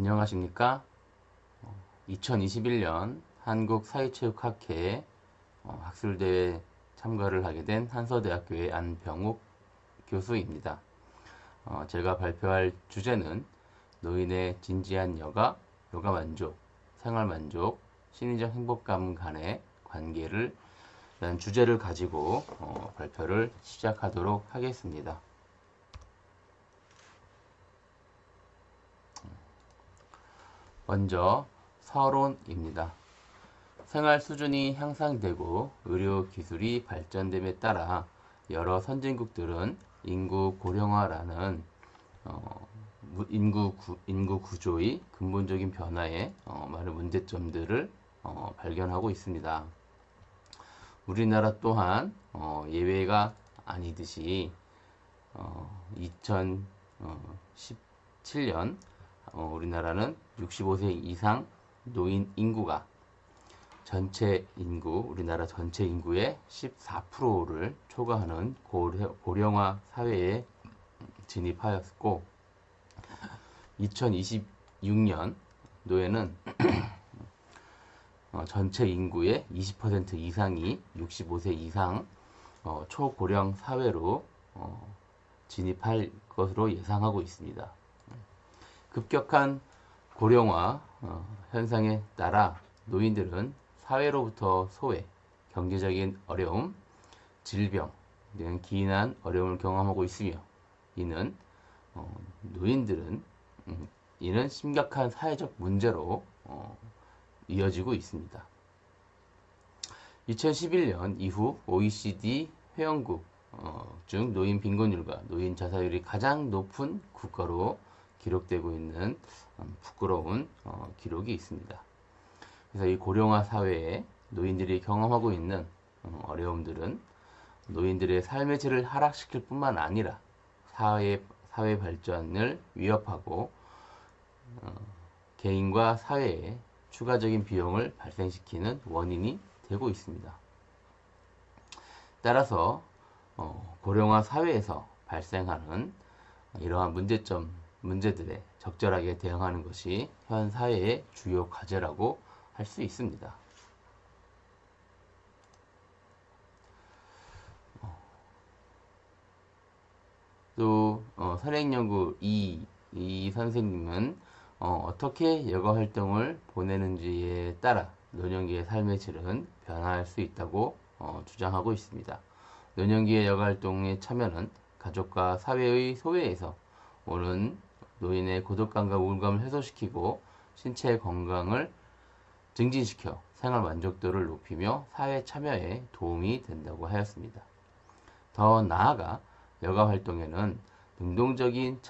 안녕하십니까? 2021년 한국사회체육학회 학술대회 참가를 하게 된 한서대학교의 안병욱 교수입니다. 제가 발표할 주제는 노인의 진지한 여가만족, 생활만족, 심리적 행복감 간의 관계를 라는 주제를 가지고 발표를 시작하도록 하겠습니다. 먼저 서론입니다. 생활 수준이 향상되고 의료 기술이 발전됨에 따라 여러 선진국들은 인구 고령화라는 인구 구조의 근본적인 변화에 많은 문제점들을 발견하고 있습니다. 우리나라 또한 예외가 아니듯이 2017년 우리나라는 65세 이상 노인 인구가 우리나라 전체 인구의 14%를 초과하는 고령화 사회에 진입하였고, 2026년 도에는 전체 인구의 20% 이상이 65세 이상 초고령 사회로 진입할 것으로 예상하고 있습니다. 급격한 고령화 현상에 따라 노인들은 사회로부터 소외, 경제적인 어려움, 질병 등 기인한 어려움을 경험하고 있으며 이는 심각한 사회적 문제로 이어지고 있습니다. 2011년 이후 OECD 회원국 중 노인 빈곤율과 노인 자살률이 가장 높은 국가로 기록되고 있는 부끄러운 기록이 있습니다. 그래서 이 고령화 사회에 노인들이 경험하고 있는 어려움들은 노인들의 삶의 질을 하락시킬 뿐만 아니라 사회 발전을 위협하고 개인과 사회에 추가적인 비용을 발생시키는 원인이 되고 있습니다. 따라서 고령화 사회에서 발생하는 이러한 문제들에 적절하게 대응하는 것이 현 사회의 주요 과제라고 할 수 있습니다. 또 선행연구 이 선생님은 어떻게 여가 활동을 보내는지에 따라 노년기의 삶의 질은 변화할 수 있다고 주장하고 있습니다. 노년기의 여가 활동에 참여는 가족과 사회의 소외에서 오는 노인의 고독감과 우울감을 해소시키고 신체 건강을 증진시켜 생활 만족도를 높이며 사회 참여에 도움이 된다고 하였습니다. 더 나아가 여가 활동에는 능동적인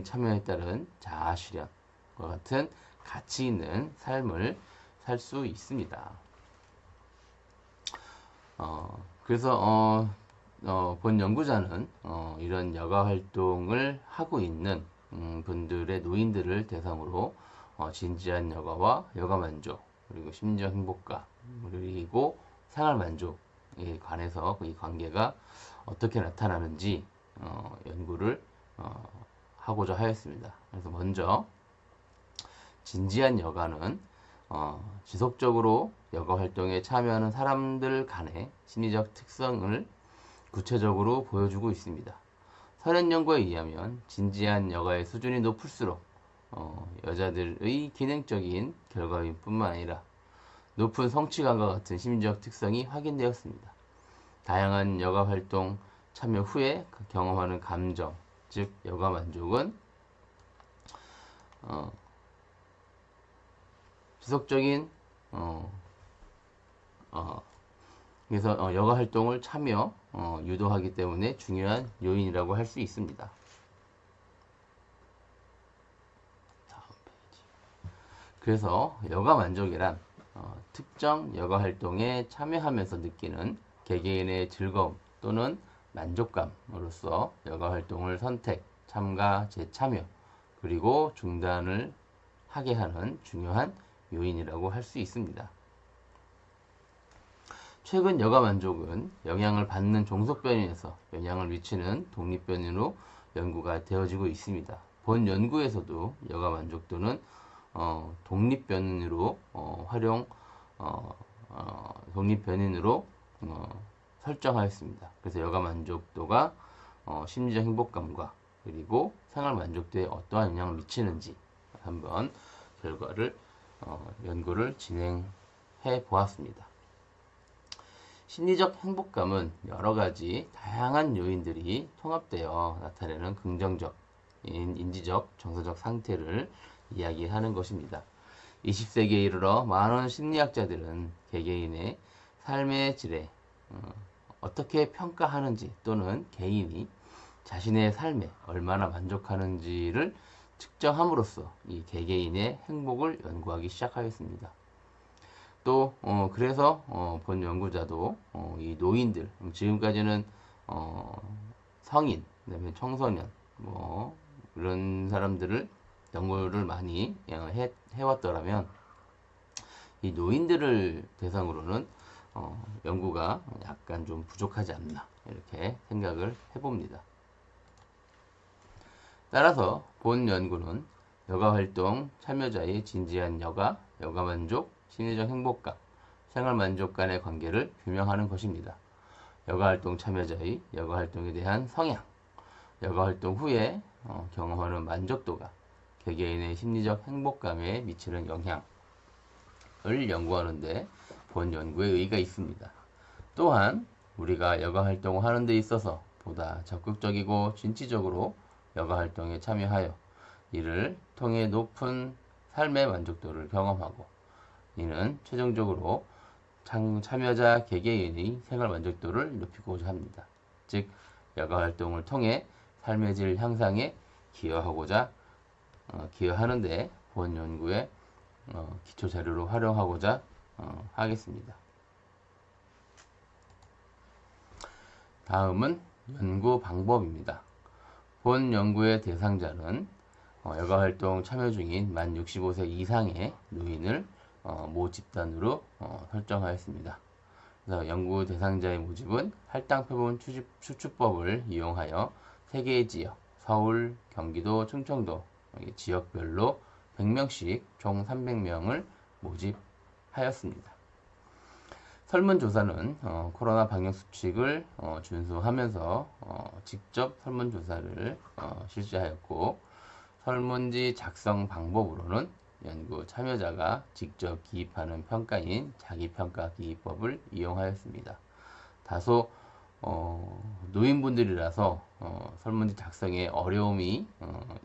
참여에 따른 자아실현과 같은 가치 있는 삶을 살 수 있습니다. 그래서 본 연구자는 이런 여가 활동을 하고 있는 분들의 노인들을 대상으로 진지한 여가와 여가 만족, 그리고 심리적 행복감, 그리고 생활 만족에 관해서 이 관계가 어떻게 나타나는지 연구를 하고자 하였습니다. 그래서 먼저 진지한 여가는 지속적으로 여가 활동에 참여하는 사람들 간의 심리적 특성을 구체적으로 보여주고 있습니다. 선행 연구에 의하면 진지한 여가의 수준이 높을수록 여자들의 기능적인 결과인 뿐만 아니라 높은 성취감과 같은 심리적 특성이 확인되었습니다. 다양한 여가 활동 참여 후에 경험하는 감정, 즉 여가 만족은 지속적인 그래서 여가 활동을 참여 유도하기 때문에 중요한 요인이라고 할 수 있습니다. 다음 페이지. 그래서 여가 만족이란 특정 여가 활동에 참여하면서 느끼는 개개인의 즐거움 또는 만족감으로써 여가 활동을 선택, 참가, 재참여, 그리고 중단을 하게 하는 중요한 요인이라고 할 수 있습니다. 최근 여가 만족은 영향을 받는 종속 변이에서 영향을 미치는 독립 변이로 연구가 되어지고 있습니다. 본 연구에서도 여가 만족도는 독립 변인으로 독립 변인으로 설정하였습니다. 그래서 여가 만족도가 심리적 행복감과 그리고 생활 만족도에 어떠한 영향을 미치는지 한번 연구를 진행해 보았습니다. 심리적 행복감은 여러 가지 다양한 요인들이 통합되어 나타내는 긍정적, 인지적, 정서적 상태를 이야기하는 것입니다. 20세기에 이르러 많은 심리학자들은 개개인의 삶의 질에 어떻게 평가하는지 또는 개인이 자신의 삶에 얼마나 만족하는지를 측정함으로써 이 개개인의 행복을 연구하기 시작하였습니다. 또 그래서 본 연구자도 이 노인들 지금까지는 성인, 그다음에 청소년 뭐 이런 사람들을 연구를 많이 해왔더라면 이 노인들을 대상으로는 연구가 약간 좀 부족하지 않나 이렇게 생각을 해봅니다. 따라서 본 연구는 여가활동 참여자의 진지한 여가만족, 심리적 행복감, 생활만족 간의 관계를 규명하는 것입니다. 여가활동 참여자의 여가활동에 대한 성향, 여가활동 후에 경험하는 만족도가 개개인의 심리적 행복감에 미치는 영향을 연구하는데 본 연구에 의의가 있습니다. 또한 우리가 여가활동을 하는 데 있어서 보다 적극적이고 진취적으로 여가활동에 참여하여 이를 통해 높은 삶의 만족도를 경험하고 이는 최종적으로 참여자 개개인의 생활 만족도를 높이고자 합니다. 즉 여가활동을 통해 삶의 질 향상에 기여하는데 본 연구의 기초 자료로 활용하고자 하겠습니다. 다음은 연구 방법입니다. 본 연구의 대상자는 여가활동 참여 중인 만 65세 이상의 노인을 모 집단으로 설정하였습니다. 그래서 연구 대상자의 모집은 할당표본 추출법을 이용하여 3개의 지역, 서울, 경기도, 충청도 지역별로 100명씩 총 300명을 모집하였습니다. 설문조사는 코로나 방역수칙을 준수하면서 직접 설문조사를 실시하였고 설문지 작성 방법으로는 연구 참여자가 직접 기입하는 평가인 자기평가 기입법을 이용하였습니다. 다소 노인분들이라서 설문지 작성에 어려움이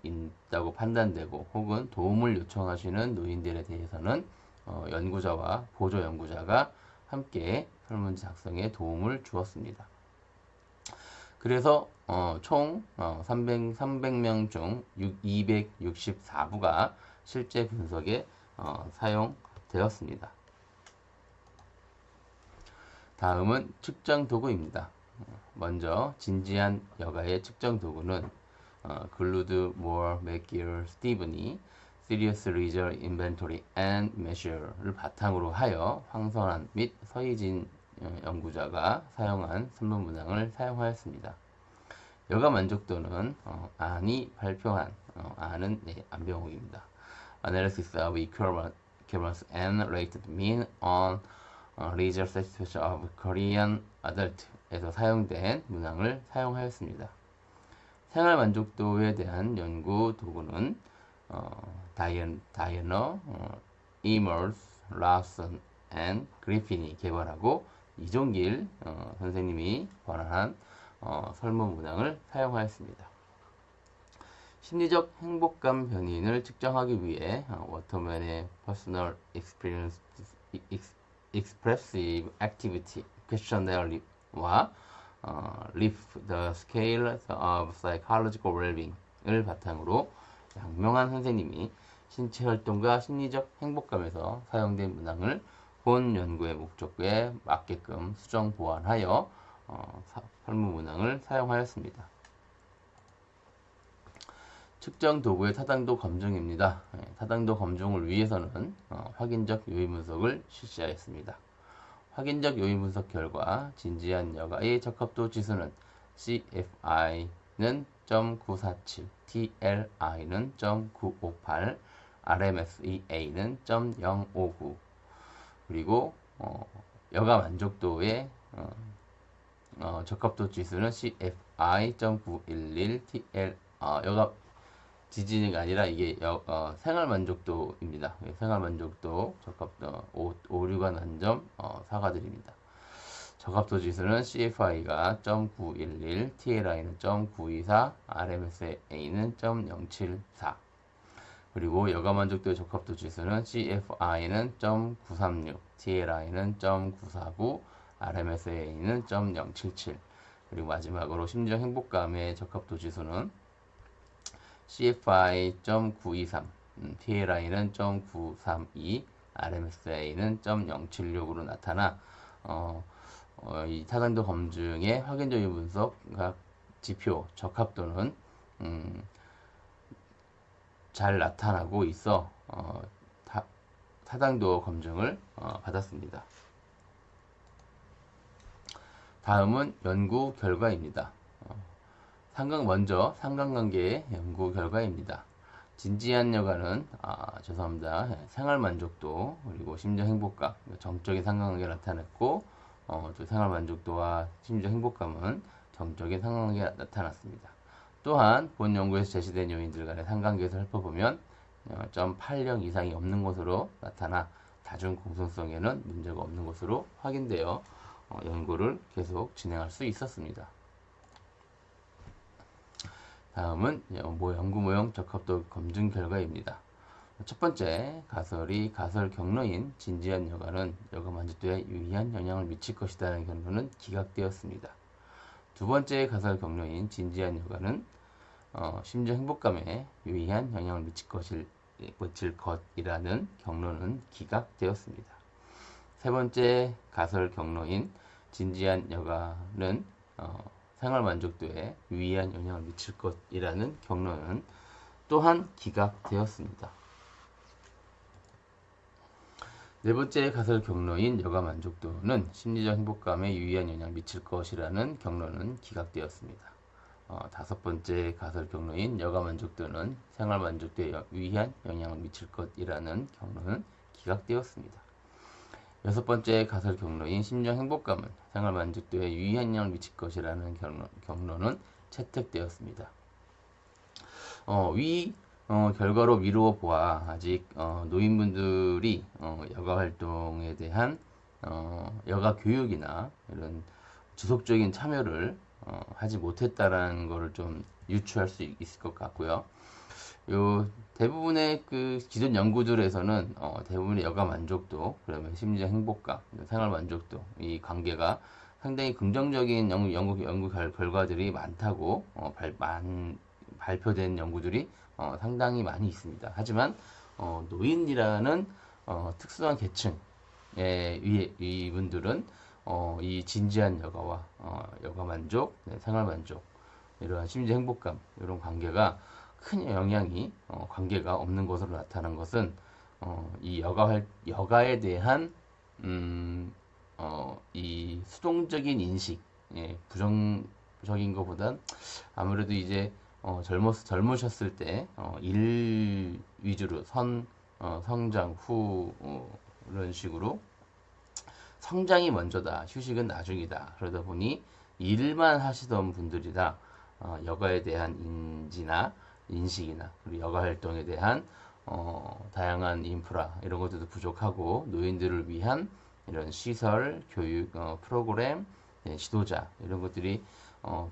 있다고 판단되고 혹은 도움을 요청하시는 노인들에 대해서는 연구자와 보조 연구자가 함께 설문지 작성에 도움을 주었습니다. 그래서 총 300명 중 264부가 실제 분석에 사용되었습니다. 다음은 측정 도구입니다. 먼저 진지한 여가의 측정 도구는 글루드, 모어, 맥기어, 스티븐이 Serious Leisure Inventory and Measure를 바탕으로 하여 황선한 및 서희진 연구자가 사용한 설문 문항을 사용하였습니다. 여가 만족도는 안이 발표한 안은 안병옥입니다. Analysis of equivalence and related mean on leisure satisfaction of Korean adult에서 사용된 문항을 사용하였습니다. 생활 만족도에 대한 연구 도구는 다이어너, 이머스, 라슨 앤 그리핀이 개발하고 이종길 선생님이 권한한 설문 문항을 사용하였습니다. 심리적 행복감 변인을 측정하기 위해 워터맨의 Personal Expressive Activity Questionnaire Lift the Scale of Psychological Well-being을 바탕으로 양명한 선생님이 신체 활동과 심리적 행복감에서 사용된 문항을 본 연구의 목적에 맞게끔 수정 보완하여 설문 문항을 사용하였습니다. 측정 도구의 타당도 검증입니다. 타당도 검증을 위해서는 확인적 요인 분석을 실시하였습니다. 확인적 요인 분석 결과 진지한 여가의 적합도 지수는 CFI는 .947, TLI는 .958, RMSEA는 .059. 그리고 여가 만족도의 적합도 지수는 CFI.911, 여가 지진이가 아니라 이게 생활 만족도입니다. 생활 만족도 적합도 5류가 만점 사과드립니다. 적합도 지수는 CFI가 .911, TLI는 .924, RMSA는 .074. 그리고 여가 만족도의 적합도 지수는 CFI는 .936, TLI는 .949, RMSA는 .077. 그리고 마지막으로 심리적 행복감의 적합도 지수는 CFI.923, TLI는 .932, RMSA는 .076으로 나타나 이 타당도 검증의 확인적인 분석 각 지표 적합도는 잘 나타나고 있어 타당도 검증을 받았습니다. 다음은 연구 결과입니다. 먼저 상관관계의 연구 결과입니다. 진지한 여가는 죄송합니다. 생활 만족도 그리고 심리적 행복감 정적인 상관관계가 나타났고 또 생활 만족도와 심리적 행복감은 정적인 상관관계가 나타났습니다. 또한 본 연구에서 제시된 요인들 간의 상관관계에서 살펴보면 0.80 이상이 없는 것으로 나타나 다중 공통성에는 문제가 없는 것으로 확인되어 연구를 계속 진행할 수 있었습니다. 다음은 연구 모형 적합도 검증 결과입니다. 첫 번째, 가설 경로인 진지한 여가는 여가 만족도에 유의한 영향을 미칠 것이라는 결론은 기각되었습니다. 두 번째, 가설 경로인 진지한 여가는 심리적 행복감에 유의한 영향을 미칠 것이라는 경로는 기각되었습니다. 세 번째, 가설 경로인 진지한 여가는 생활 만족도에 유의한 영향을 미칠 것이라는 경로는 또한 기각되었습니다. 네 번째 가설 경로인 여가 만족도는 심리적 행복감에 유의한 영향을 미칠 것이라는 경로는 기각되었습니다. 다섯 번째 가설 경로인 여가 만족도는 생활 만족도에 유의한 영향을 미칠 것이라는 경로는 기각되었습니다. 여섯 번째 가설 경로인 심리적 행복감은 생활 만족도에 유의한 영향을 미칠 것이라는 경로는 채택되었습니다. 결과로 미루어 보아 아직 노인분들이 여가 활동에 대한 여가 교육이나 이런 지속적인 참여를 하지 못했다라는 것을 좀 유추할 수 있을 것 같고요. 대부분의 그 기존 연구들에서는 대부분의 여가 만족도, 그러면 심리적 행복감, 생활 만족도 이 관계가 상당히 긍정적인 연구 결과들이 많다고 발표된 연구들이 상당히 많이 있습니다. 하지만 노인이라는 특수한 계층의 이분들은 이 진지한 여가와 여가 만족, 생활 만족, 이러한 심리적 행복감 이런 관계가 큰 영향이 관계가 없는 것으로 나타난 것은 이 여가에 대한 이 수동적인 인식, 부정적인 것보단 아무래도 이제 젊으셨을 때 일 위주로 성장 후 이런 식으로 성장이 먼저다, 휴식은 나중이다. 그러다 보니 일만 하시던 분들이라 여가에 대한 인식이나 그리고 여가 활동에 대한 다양한 인프라 이런 것들도 부족하고 노인들을 위한 이런 시설, 교육 프로그램, 지도자 이런 것들이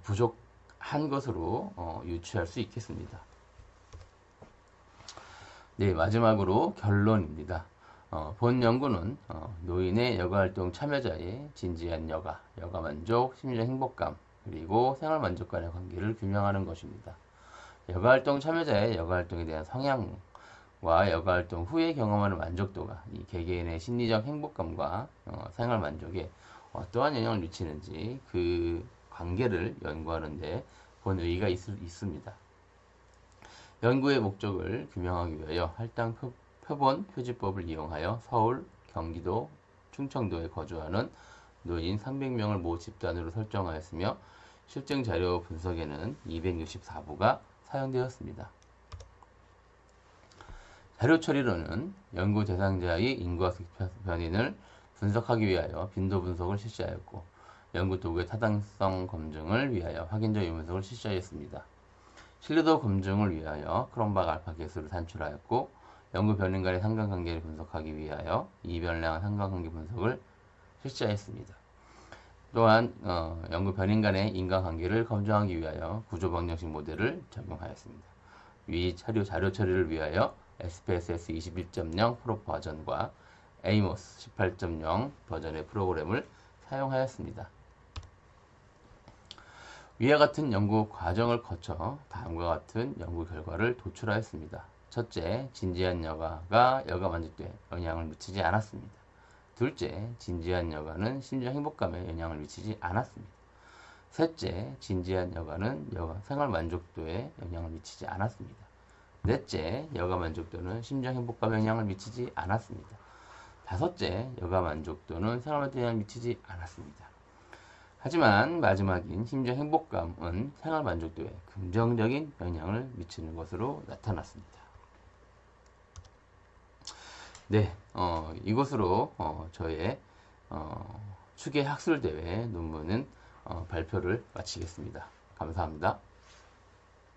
부족한 것으로 유추할 수 있겠습니다. 네, 마지막으로 결론입니다. 본 연구는 노인의 여가활동 참여자의 진지한 여가 만족, 심리적 행복감, 그리고 생활만족 간의 관계를 규명하는 것입니다. 여가활동 참여자의 여가활동에 대한 성향과 여가활동 후에 경험하는 만족도가 이 개개인의 심리적 행복감과 생활만족에 어떠한 영향을 미치는지 그 관계를 연구하는 데 본 의의가 있습니다. 연구의 목적을 규명하기 위하여 할당 표본 표지법을 이용하여 서울, 경기도, 충청도에 거주하는 노인 300명을 모 집단으로 설정하였으며 실증 자료 분석에는 264부가 사용되었습니다. 자료 처리로는 연구 대상자의 인구학적 변인을 분석하기 위하여 빈도 분석을 실시하였고, 연구 도구의 타당성 검증을 위하여 확인적 유무석을 실시하였습니다. 신뢰도 검증을 위하여 크롬박 알파 개수를 산출하였고, 연구 변인 간의 상관관계를 분석하기 위하여 이변량한 상관관계 분석을 실시하였습니다. 또한 연구 변인 간의 인과관계를 검증하기 위하여 구조방정식 모델을 적용하였습니다. 위 자료 처리를 위하여 SPSS 21.0 프로 버전과 에이모스 18.0 버전의 프로그램을 사용하였습니다. 위와 같은 연구 과정을 거쳐 다음과 같은 연구 결과를 도출하였습니다. 첫째, 진지한 여가가 여가 만족도에 영향을 미치지 않았습니다. 둘째, 진지한 여가는 심정 행복감에 영향을 미치지 않았습니다. 셋째, 진지한 여가는 여가 생활 만족도에 영향을 미치지 않았습니다. 넷째, 여가 만족도는 심정 행복감에 영향을 미치지 않았습니다. 다섯째, 여가 만족도는 생활 만족도에 영향을 미치지 않았습니다. 하지만 마지막인 심정 행복감은 생활 만족도에 긍정적인 영향을 미치는 것으로 나타났습니다. 네, 이것으로 저의 추계 학술대회 논문은 발표를 마치겠습니다. 감사합니다.